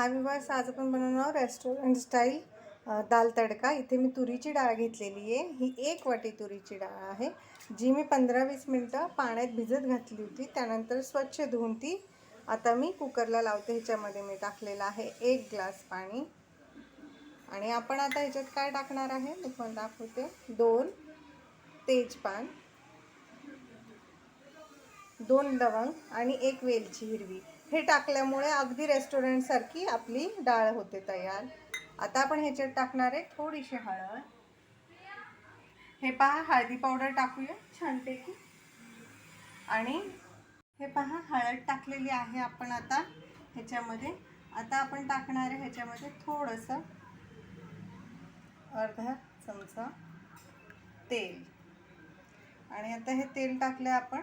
हाय viewers, आज आपण बनवणार रेस्टॉरंट स्टाईल दाल तडका। इथे मी तुरीची डाळ घेतलेली आहे। ही 1 वाटी तुरीची डाळ आहे, जी मी 15-20 मिनटं पाण्यात भिजत घातली होती। त्यानंतर स्वच्छ धुवून ती आता मी कुकरला लावते। ह्याच्यामध्ये मी टाकलेला आहे 1 ग्लास पाणी। आणि आपण आता ह्याच्यात काय टाकणार आहे मी तुम्हाला दाखवते। 2 तेजपान, 2 लवंग आणि 1 वेलची हिरवी। हे टाकल्यामुळे अगदी रेस्टॉरंट सारखी आपली डाळ होते तयार। आता आपण ह्याच्यात टाकणार आहे थोडीशी हळद। हे पहा, हळदी पावडर टाकूया छानपैकी। आणि हे पहा, हळद टाकलेली आहे आपण आता ह्याच्यामध्ये। आता आपण टाकणार आहे ह्याच्यामध्ये थोडंसं अर्धा चमचा तेल। आणि आता हे तेल टाकले आपण,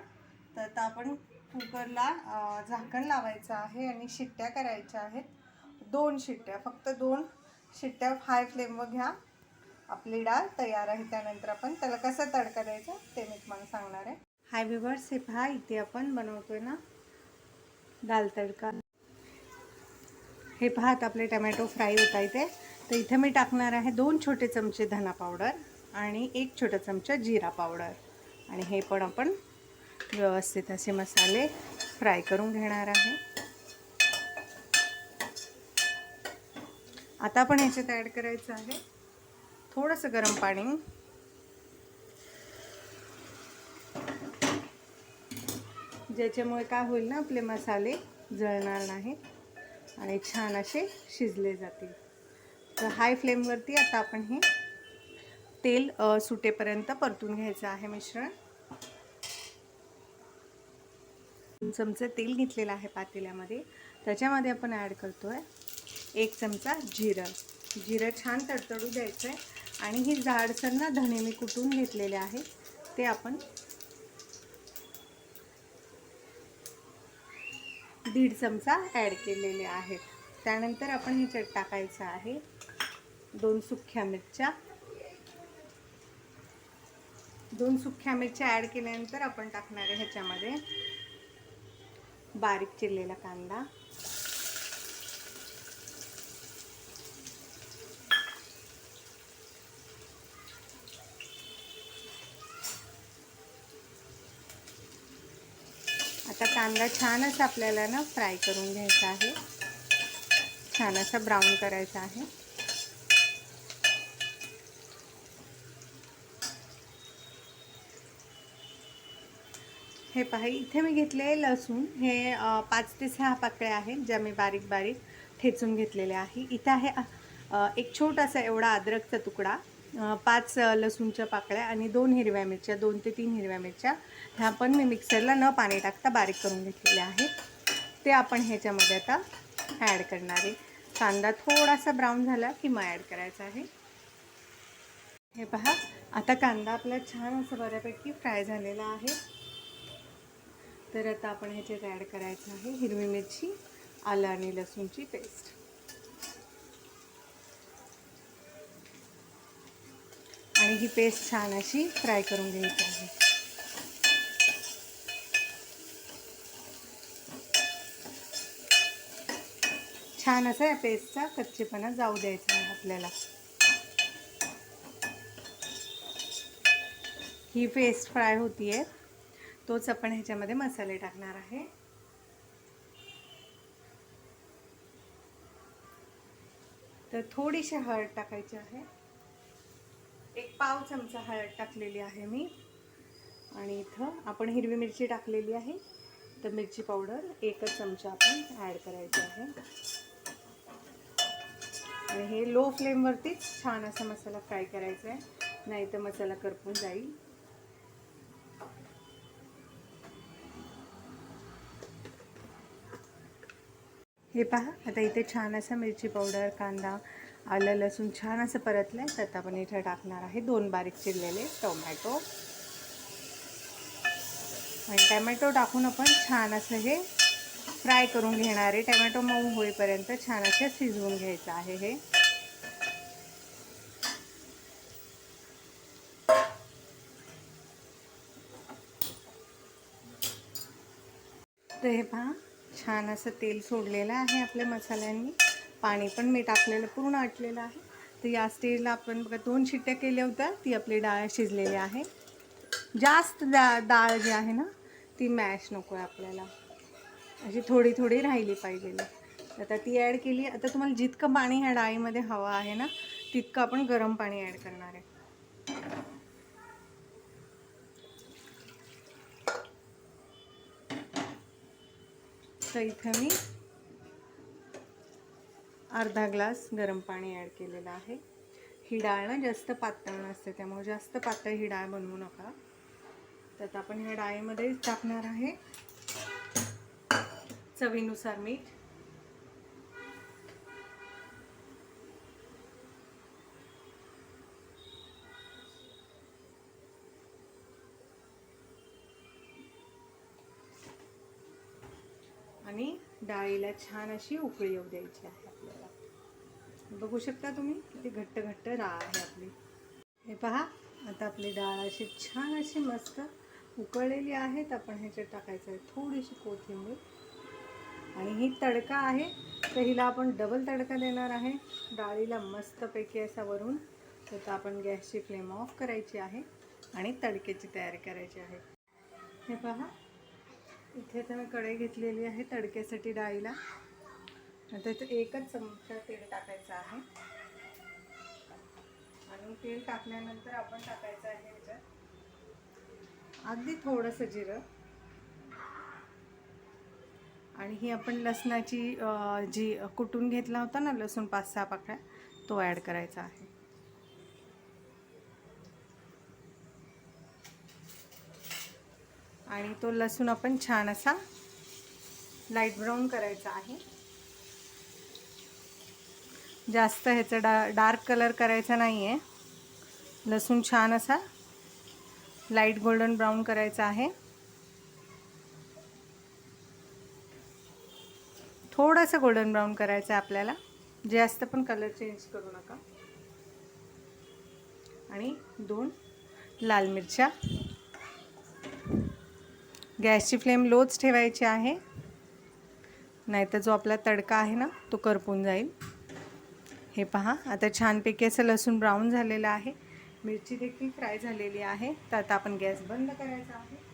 तर आता आपण कुकरला झाकण लावायचं आहे आणि शिट्ट्या करायच्या आहेत। 2 शिट्ट्या, फक्त 2 शिट्ट्या हाय फ्लेमवर घ्या। आपली डाळ तयार आहे। त्यानंतर आपण त्याला कसा तडका द्यायचा ते मी तुम्हाला सांगणार आहे। हाय व्यूअर्स, हे पहा, इथे आपण बनवतोय ना दाल तडका। हे पहा, आता आपले टोमॅटो फ्राय होता इथे। तर इथे मी टाकणार आहे 2 छोटे चमचे धना पावडर आणि 1 छोटा चमचा जिरा पावडर। आणि हे पण आपण व्यवस्थित असे मसाले फ्राय करून घेणार आहे। आता आपण ह्याच्यात ॲड करायचं आहे थोडंसं गरम पाणी, ज्याच्यामुळे काय होईल ना, आपले मसाले जळणार नाहीत आणि छान असे शिजले जातील। तर हाय फ्लेमवरती आता आपण हे तेल सुटेपर्यंत परतून घ्यायचं आहे मिश्रण। 2 चमचे तेल घेतलेलं आहे पातेल्यामध्ये। त्याच्यामध्ये आपण ॲड करतोय 1 चमचा जिरं। जिरं छान तडतडू द्यायचं आहे। आणि ही जाडसर ना धणे मी कुटून घेतलेले आहे, ते आपण 1.5 चमचा ॲड केलेले आहेत। त्यानंतर आपण ह्याच्यात टाकायचं आहे 2 सुक्या मिरच्या। 2 सुक्या मिरच्या ॲड केल्यानंतर आपण टाकणार आहे ह्याच्यामध्ये बारीक चिरलेला कांदा। आता कांदा छान असा आपल्याला ना फ्राय करून घ्यायचा आहे, छान असा ब्राऊन करायचा आहे। हे पहा, इथे मी घेतले लसूण, हे 5 ते 6 पाकळ्या आहेत, ज्या मी बारीक बारीक ठेचून घेतलेले आहे। इथे आहे एक छोटासा एवढा अद्रकचा तुकडा, 5 लसूणच्या पाकळ्या आणि 2 हिरव्या मिरच्या, 2 ते 3 हिरव्या मिरच्या। ह्या पण मी मिक्सरला न पाणी टाकता बारीक करून घेतलेल्या आहेत। ते आपण ह्याच्यामध्ये आता ॲड करणार आहे। कांदा थोडासा ब्राऊन झाला की मग ॲड करायचा आहे। हे पहा, आता कांदा आपला छान असं बऱ्यापैकी फ्राय झालेला आहे। तर आता आपण ह्याच्यात ॲड करायचं आहे हिरवी मिरची, आलं आणि लसूणची पेस्ट। आणि ही पेस्ट छान अशी फ्राय करून घ्यायची आहे। छान असं या पेस्टचा कच्चेपणा जाऊ द्यायचा आहे आपल्याला। ही पेस्ट फ्राय होतीये, तोच आपण ह्याच्यामध्ये मसाले टाकणार आहे। तर थोडीशी हळद टाकायची आहे, 1 पाव चमचा हळद टाकलेली आहे मी। आणि इथं आपण हिरवी मिरची टाकलेली आहे, तर मिरची पावडर 1 चमचा आपण ॲड करायची आहे। आणि हे लो फ्लेमवरतीच छान असा मसाला फ्राय करायचा आहे, नाही तर मसाला करपून जाईल। हे पहा, आता इथे छान असा मिरची पावडर, कांदा, आलं लसूण छान असं परतलं आहे। तर आता आपण इथे टाकणार आहे 2 बारीक चिरलेले टोमॅटो। आणि टोमॅटो टाकून आपण छान असं हे फ्राय करून घेणार आहे। टोमॅटो मऊ होईपर्यंत छान असे शिजवून घ्यायचं आहे हे। तर हे पहा, छान असं तेल सोडलेलं आहे आपल्या मसाल्यांनी। पाणी पण मी टाकलेलं पूर्ण आटलेलं आहे. तर या स्टेजला आपण बघा 2 शिट्ट्या केल्या होत्या, ती आपली डाळ शिजलेली आहे. जास्त डाळ जी आहे ना ती मॅश नको आहे आपल्याला, अशी थोडी थोडी राहिली पाहिजे. आता ती ॲड केली. आता तुम्हाला जितकं पाणी ह्या डाळीमध्ये हवं आहे ना तितकं आपण गरम पाणी ॲड करणार आहे. तर इथं मी अर्धा ग्लास गरम पाणी ॲड केलेलं आहे. ही डाळ ना जास्त पातळ नसते, त्यामुळे जास्त पातळ ही डाळ बनवू नका. तर आपण ह्या डाळीमध्ये टाकणार आहे चवीनुसार मीठ, आणि डाळीला छान अशी उकळी येऊ द्यायची आहे आपल्याला. बघू शकता तुम्ही किती घट्ट घट्ट डाळ आहे आपली. हे पहा, आता आपली डाळ अशी छान अशी मस्त उकळलेली आहे. तर आपण ह्याच्यात टाकायचं आहे थोडीशी कोथिंबीर. आणि ही तडका आहे तर हिला आपण डबल तडका देणार आहे डाळीला मस्तपैकी असा वरून. तर आपण गॅसची फ्लेम ऑफ करायची आहे आणि तडक्याची तयारी करायची आहे. हे पहा, इथे तर मी कढई घेतलेली आहे तडक्यासाठी डाळीला. आता इथं 1 चमचा तेल टाकायचं आहे. आणि तेल टाकल्यानंतर आपण टाकायचं आहे ह्याच्यात अगदी थोडंसं जिरं. आणि ही आपण लसणाची जी कुटून घेतला होता ना लसूण 5-6 पाकळ्या, तो ॲड करायचा आहे. आणि तो लसूण आपण छान असा लाईट ब्राऊन करायचा आहे. जास्त ह्याचा डार्क कलर करायचा नाही आहे. लसूण छान असा लाईट गोल्डन ब्राऊन करायचा आहे. थोडंसं गोल्डन ब्राऊन करायचं आहे आपल्याला, जास्त पण कलर चेंज करू नका. आणि 2 लाल मिरच्या. गॅसची फ्लेम लोच ठेवायची आहे, नाहीतर जो आपला तडका आहे ना तो करपून जाईल. हे पहा, आता छानपैकी असं लसूण ब्राऊन झालेलं आहे. मिरची देखील फ्राय झालेली आहे. तर आता आपण गॅस बंद करायचा आहे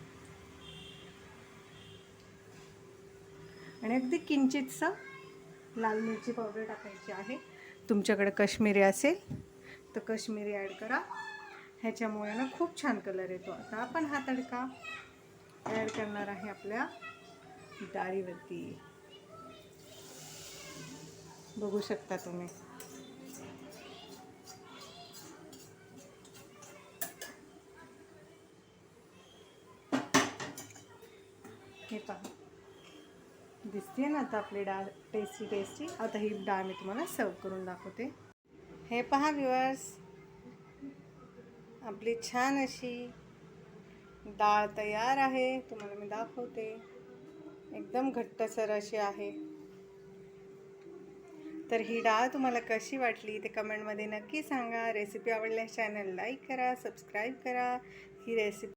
आणि अगदी किंचितसं लाल मिरची पावडर टाकायची आहे. तुमच्याकडे काश्मीरी असेल तर काश्मीरी ॲड करा, ह्याच्यामुळे ना खूप छान कलर येतो. आता आपण हा तडका ॲड करणार आहे आपल्या डाळीवरती. बघू शकता तुम्ही. हे पहा, दिसते ना आता आपली डाळ टेस्टी टेस्टी. आता ही डाळ मी तुम्हाला सर्व करून दाखवते. हे पहा व्ह्यूअर्स, आपली छान अशी डाळ तयार आहे. तुम्हाला मी दाखवते, एकदम घट्टसर अशी आहे. तर ही डाळ तुम्हाला कशी वाटली ते कमेंटमध्ये नक्की सांगा. रेसिपी आवडल्यास चॅनल लाईक करा, सबस्क्राईब करा. ही रेसिपी